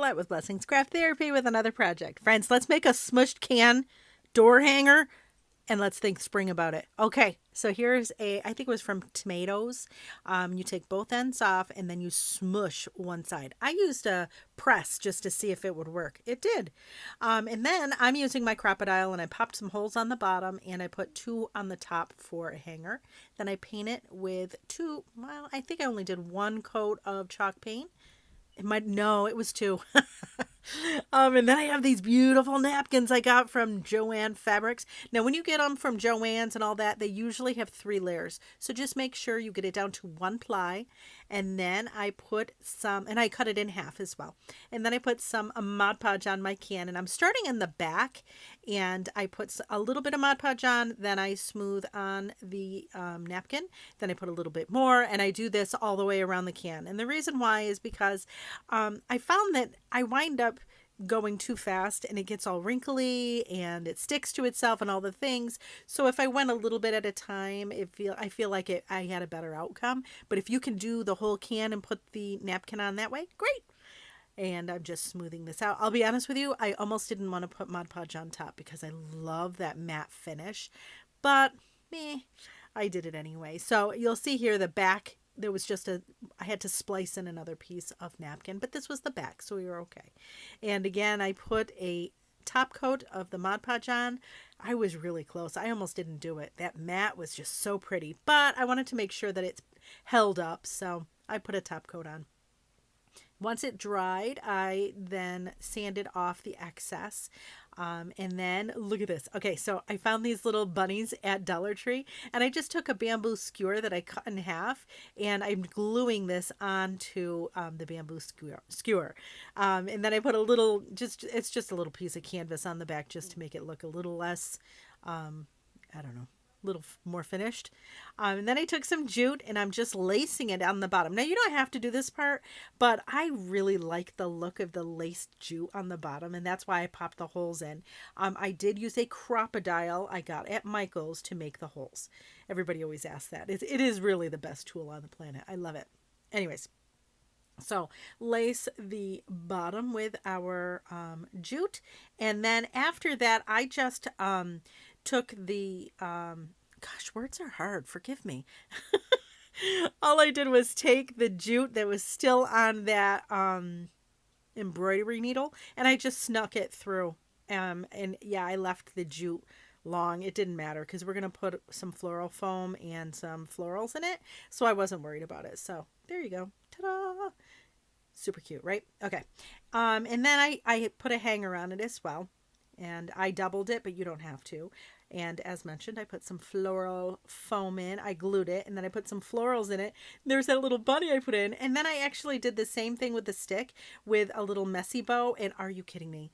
Charlotte with Blessings Craft Therapy with another project. Friends, let's make a smushed can door hanger and let's think spring about it. Okay, so here's I think it was from tomatoes. You take both ends off and then you smush one side. I used a press just to see if it would work. It did. And then I'm using my crocodile and I popped some holes on the bottom and I put two on the top for a hanger. Then I paint it with I think I only did one coat of chalk paint. No, it was two. And then I have these beautiful napkins I got from Joann Fabrics. Now, when you get them from Joann's and all that, they usually have 3 layers. So just make sure you get it down to 1 ply. And then I put some, and I cut it in half as well. And then I put some Mod Podge on my can. And I'm starting in the back. And I put a little bit of Mod Podge on. Then I smooth on the napkin. Then I put a little bit more. And I do this all the way around the can. And the reason why is because I found that I wind up going too fast and it gets all wrinkly and it sticks to itself and all the things. So if I went a little bit at a time, I feel like I had a better outcome. But if you can do the whole can and put the napkin on that way, great. And I'm just smoothing this out. I'll be honest with you, I almost didn't want to put Mod Podge on top because I love that matte finish. But I did it anyway. So you'll see here the back, there was I had to splice in another piece of napkin, but this was the back, so we were okay. And again, I put a top coat of the Mod Podge on. I was really close. I almost didn't do it. That matte was just so pretty, but I wanted to make sure that it's held up, so I put a top coat on. Once it dried, I then sanded off the excess. And then look at this. Okay, so I found these little bunnies at Dollar Tree and I just took a bamboo skewer that I cut in half and I'm gluing this onto the bamboo skewer. And then I put it's just a little piece of canvas on the back just to make it look a little less, I don't know, little more finished. And then I took some jute and I'm just lacing it on the bottom. Now you don't have to do this part, but I really like the look of the laced jute on the bottom and that's why I popped the holes in. I did use a crocodile I got at Michael's to make the holes. Everybody always asks that. It is really the best tool on the planet. I love it. Anyways. So lace the bottom with our jute. And then after that, I just took the, words are hard. Forgive me. All I did was take the jute that was still on that embroidery needle and I just snuck it through. And yeah, I left the jute long. It didn't matter because we're going to put some floral foam and some florals in it. So I wasn't worried about it. So there you go. Ta-da! Super cute, right? Okay. And then I put a hanger on it as well. And I doubled it, but you don't have to. And as mentioned, I put some floral foam in. I glued it, and then I put some florals in it. There's that little bunny I put in. And then I actually did the same thing with the stick with a little messy bow. And are you kidding me?